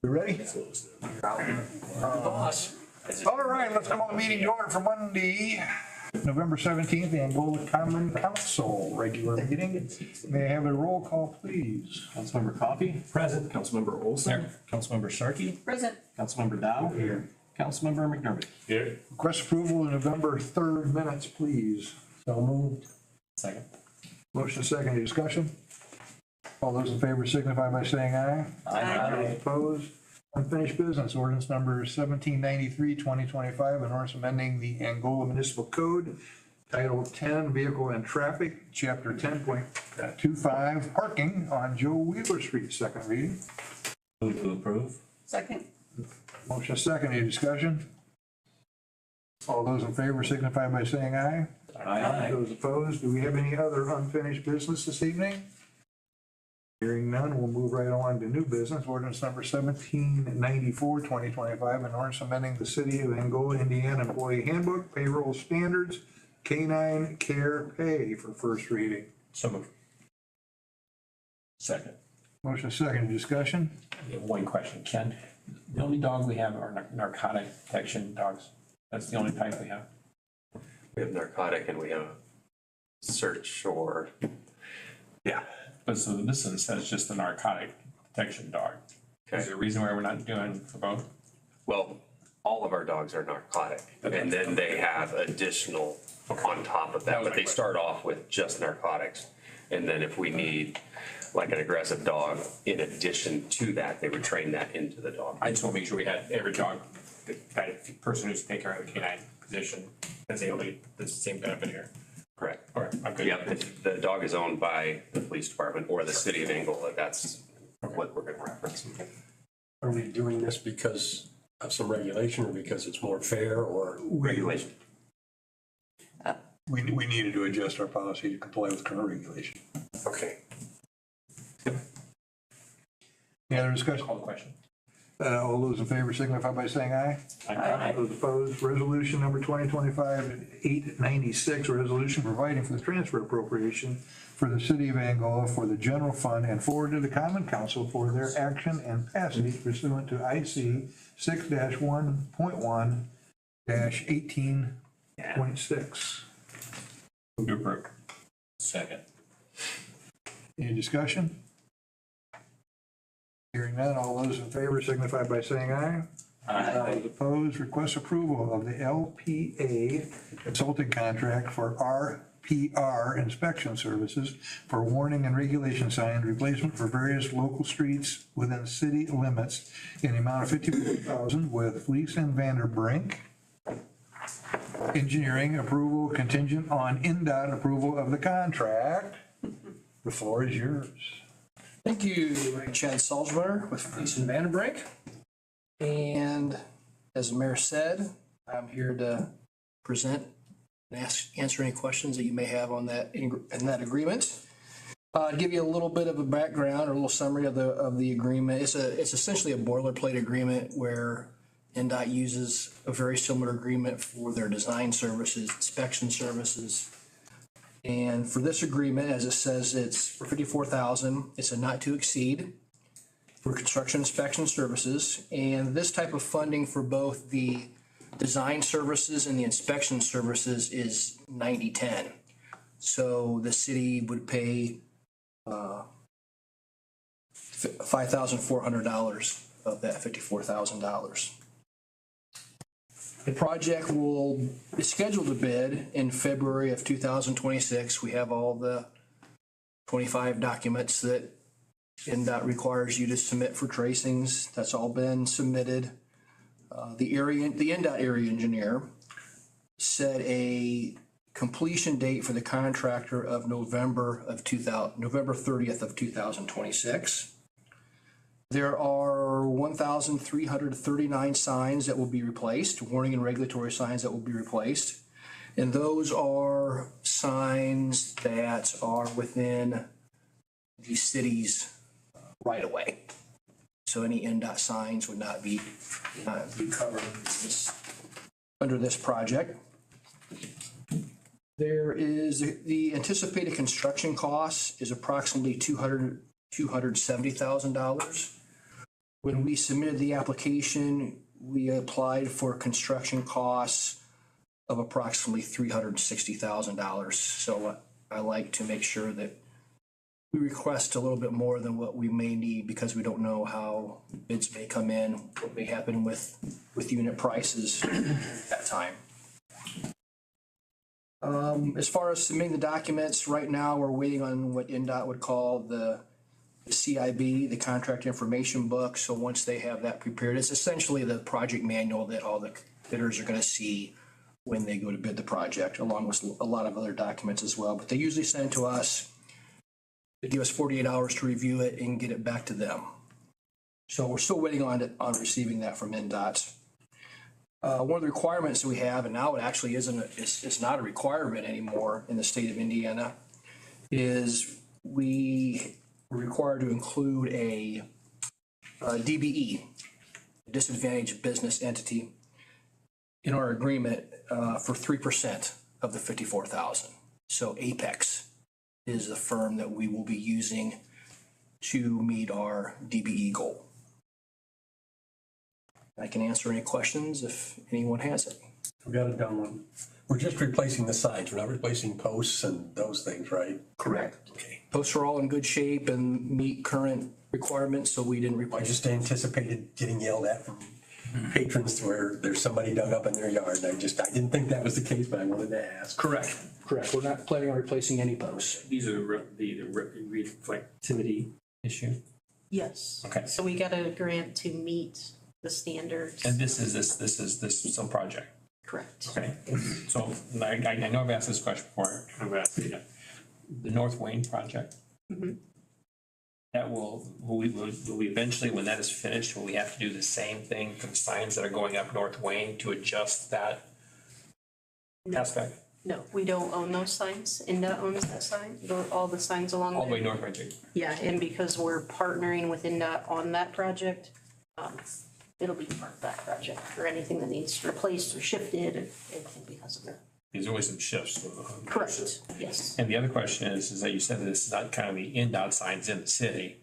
You ready? Boss. All right, let's call the meeting to order for Monday, November 17th, the Angola Common Council regular meeting. May I have a roll call, please? Councilmember Coffey. Present. Councilmember Olson. Councilmember Sharkey. Present. Councilmember Dow. Here. Councilmember McDermott. Here. Request approval of November 3rd minutes, please. So moved. Second. Motion second, any discussion? All those in favor signify by saying aye. Aye. Opposed? Unfinished business, ordinance number 1793, 2025, an ordinance amending the Angola Municipal Code, Title 10, Vehicle and Traffic, Chapter 10.25, Parking on Joe Wheeler Street, second reading. Move to approve. Second. Motion second, any discussion? All those in favor signify by saying aye. Aye. Those opposed, do we have any other unfinished business this evening? Hearing none, we'll move right on to new business, ordinance number 1794, 2025, an ordinance amending the City of Angola, Indiana Employee Handbook, Payroll Standards, Canine Care Pay for first reading. So moved. Second. Motion second, discussion? I have one question, Ken. The only dog we have are narcotic detection dogs. That's the only type we have. We have narcotic and we have search or, yeah. But so this one says just the narcotic detection dog. Is Okay. there a reason why we're not doing for both? Well, all of our dogs are narcotic and then they have additional on top of that, but they start off with just narcotics. And then if we need like an aggressive dog, in addition to that, they would train that into the dog. I just want to make sure we had every dog, the kind of person who's taking care of the canine position, that's the same benefit here. Correct. All right, I'm good. Yep, if the dog is owned by the police department or the city of Angola, that's what we're gonna reference. Are we doing this because of some regulation or because it's more fair or? Regulation. We needed to adjust our policy to comply with current regulation. Okay. Any other discussion? Call the question. All those in favor signify by saying aye. Aye. Those opposed, resolution number 2025-896, a resolution providing for the transfer appropriation for the City of Angola for the general fund and forward to the Common Council for their action and passage pursuant to IC 6-1.1-18.6. Move to approve. Second. Any discussion? Hearing none, all those in favor signify by saying aye. Those opposed, request approval of the LPA consulting contract for RPR inspection services for warning and regulation sign replacement for various local streets within city limits in the amount of $54,000 with Fleece and Vanderbrink. Engineering approval contingent on NDOT approval of the contract. The floor is yours. Thank you, Chad Salzwetter with Fleece and Vandenbrink. And as the mayor said, I'm here to present and answer any questions that you may have on that in that agreement. To give you a little bit of a background or a little summary of the agreement, it's essentially a boilerplate agreement where NDOT uses a very similar agreement for their design services, inspection services. And for this agreement, as it says, it's for $54,000. It's a not to exceed for construction inspection services. And this type of funding for both the design services and the inspection services is 90-10. So the city would pay $5,400 of that $54,000. The project is scheduled to bid in February of 2026. We have all the 25 documents that NDOT requires you to submit for tracings. That's all been submitted. The NDOT area engineer set a completion date for the contractor of November 30th of 2026. There are 1,339 signs that will be replaced, warning and regulatory signs that will be replaced. And those are signs that are within the city's right of way. So any NDOT signs would not be covered under this project. There is the anticipated construction cost is approximately $270,000. When we submitted the application, we applied for construction costs of approximately $360,000. So I like to make sure that we request a little bit more than what we may need because we don't know how bids may come in, what may happen with unit prices at that time. As far as submitting the documents, right now, we're waiting on what NDOT would call the CIB, the Contract Information Book. So once they have that prepared, it's essentially the project manual that all the bidders are gonna see when they go to bid the project, along with a lot of other documents as well. But they usually send it to us. They give us 48 hours to review it and get it back to them. So we're still waiting on receiving that from NDOT. One of the requirements that we have, and now it actually it's not a requirement anymore in the state of Indiana, is we are required to include a DBE, disadvantaged business entity, in our agreement for 3% of the 54,000. So Apex is the firm that we will be using to meet our DBE goal. I can answer any questions if anyone has any. We got it done. We're just replacing the signs. We're not replacing posts and those things, right? Correct. Okay. Posts are all in good shape and meet current requirements, so we didn't I replace. just anticipated getting yelled at from patrons where there's somebody dug up in their yard. I didn't think that was the case, but I wanted to ask. Correct. We're not planning on replacing any posts. These are the reflectivity issue. Yes. Okay. So we got a grant to meet the standards. And this is some project. Correct. Okay. So I know I've asked this question before. I'm gonna ask it again. The North Wayne project. That will we eventually, when that is finished, will we have to do the same thing for the signs that are going up North Wayne to adjust that aspect? No, we don't own those signs. INDOT owns that sign, all the signs along All the way there. North Wayne. Yeah, and because we're partnering with INDOT on that project, it'll be part of that project for anything that needs replaced or shifted and anything because of that. There's always some shifts. Correct, yes. And the other question is that you said that this is not kind of the NDOT signs in the city.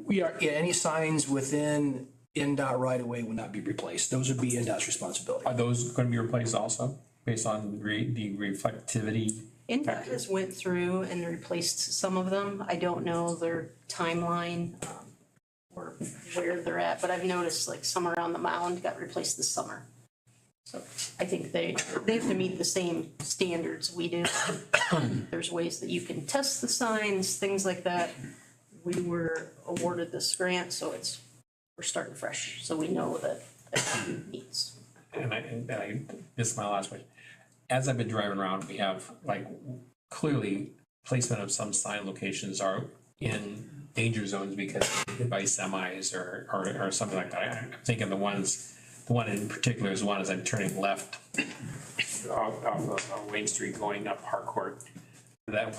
Any signs within NDOT right away would not be replaced. Those would be NDOT's responsibility. Are those going to be replaced also based on the reflectivity? INDOT has went through and replaced some of them. I don't know their timeline, or where they're at, but I've noticed like some around the mound got replaced this summer. So I think they have to meet the same standards we do. There's ways that you can test the signs, things like that. We were awarded this grant, so we're starting fresh, so we know that it meets. And this is my last question. As I've been driving around, we have clearly placement of some sign locations are in danger zones because hit by semis or something like that. I'm thinking the one in particular is one as I'm turning left off of Wayne Street going up Harcourt. That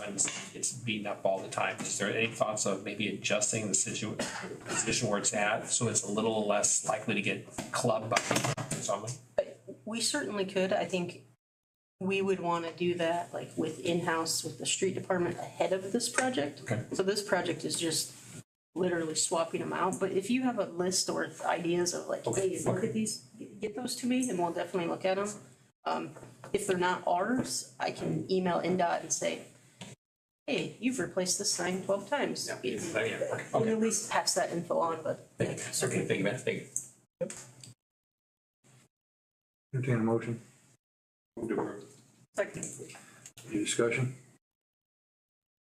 it's beaten up all the time. Is there any thoughts of maybe adjusting the position where it's at so it's a little less likely to get clubbed by someone? We certainly could. I think we would want to do that with in-house with the street department ahead of this project. Okay. So this project is just literally swapping them out. But if you have a list or ideas of hey, look at these, get those to me and we'll definitely look at them. If they're not ours, I can email NDOT and say, hey, you've replaced this sign 12 times. Yeah. We'll at least pass that info on, but Certainly think about it. Yep. Entertain a motion. Move to approve. Any discussion?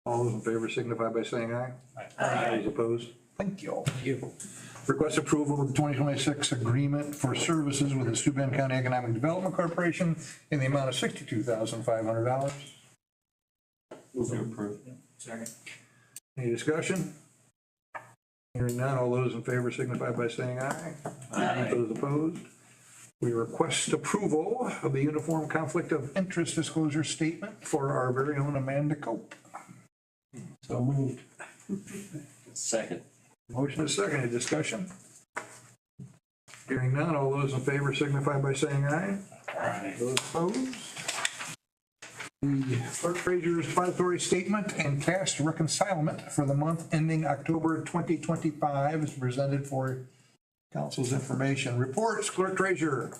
All those in favor signify by saying aye. Aye. Those opposed? Thank you all. Request approval of the 2026 agreement for services with the Steuben County Economic Development Corporation in the amount of $62,500. Move to approve. Second. Any discussion? Hearing none, all those in favor signify by saying aye. Aye. Those opposed? We request approval of the Uniform Conflict of Interest Disclosure Statement for our very own Amanda Cope. So moved. Second. Motion is second. Any discussion? Hearing none, all those in favor signify by saying aye. Aye. Those opposed? The clerk treasurer's depository statement and cash reconcilement for the month ending October 2025 is presented for council's information. Reports, clerk treasurer.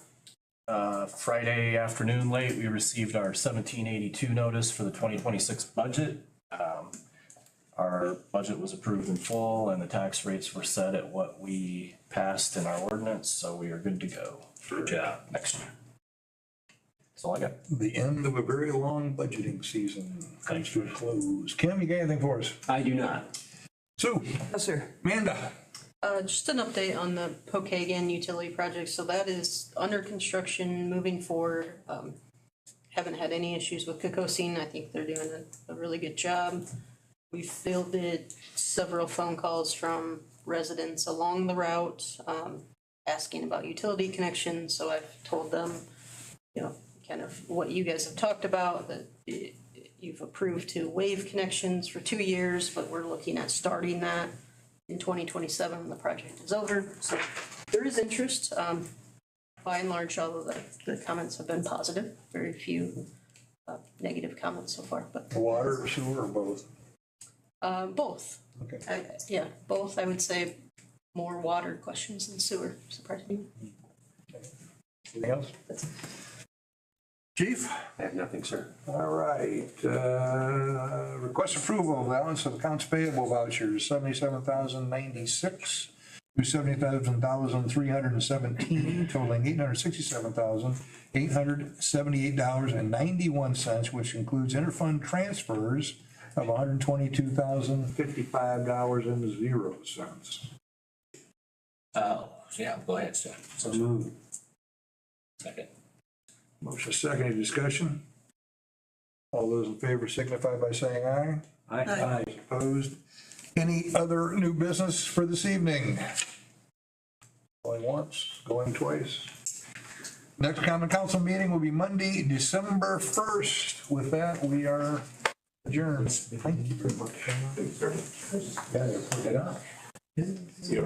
Friday afternoon late, we received our 1782 notice for the 2026 budget. Our budget was approved in full and the tax rates were set at what we passed in our ordinance, so we are good to go for next year. That's all I got. The end of a very long budgeting season comes to a close. Kim, you got anything for us? I do not. Sue? Yes, sir. Amanda? Just an update on the Pokagon utility project. So that is under construction, moving forward. Haven't had any issues with Kokosine. I think they're doing a really good job. We fielded several phone calls from residents along the route, asking about utility connections. So I've told them, kind of what you guys have talked about, that you've approved to waive connections for 2 years, but we're looking at starting that in 2027 when the project is over. So there is interest. By and large, all of the comments have been positive. Very few negative comments so far, but Water or sewer or both? both. Okay. Yeah, both. I would say more water questions than sewer, surprisingly. Anything else? Chief? I have nothing, sir. All right, request approval of balance of accounts payable vouchers, $77,096 to $70,317, totaling $867,878.91, which includes interfund transfers of $122,055.00. Yeah, go ahead, Steph. So moved. Second. Motion second, any discussion? All those in favor signify by saying aye. Aye. Opposed? Any other new business for this evening? Going once, going twice. Next common council meeting will be Monday, December 1st. With that, we are adjourned. Thank you very much. Yeah, put it on.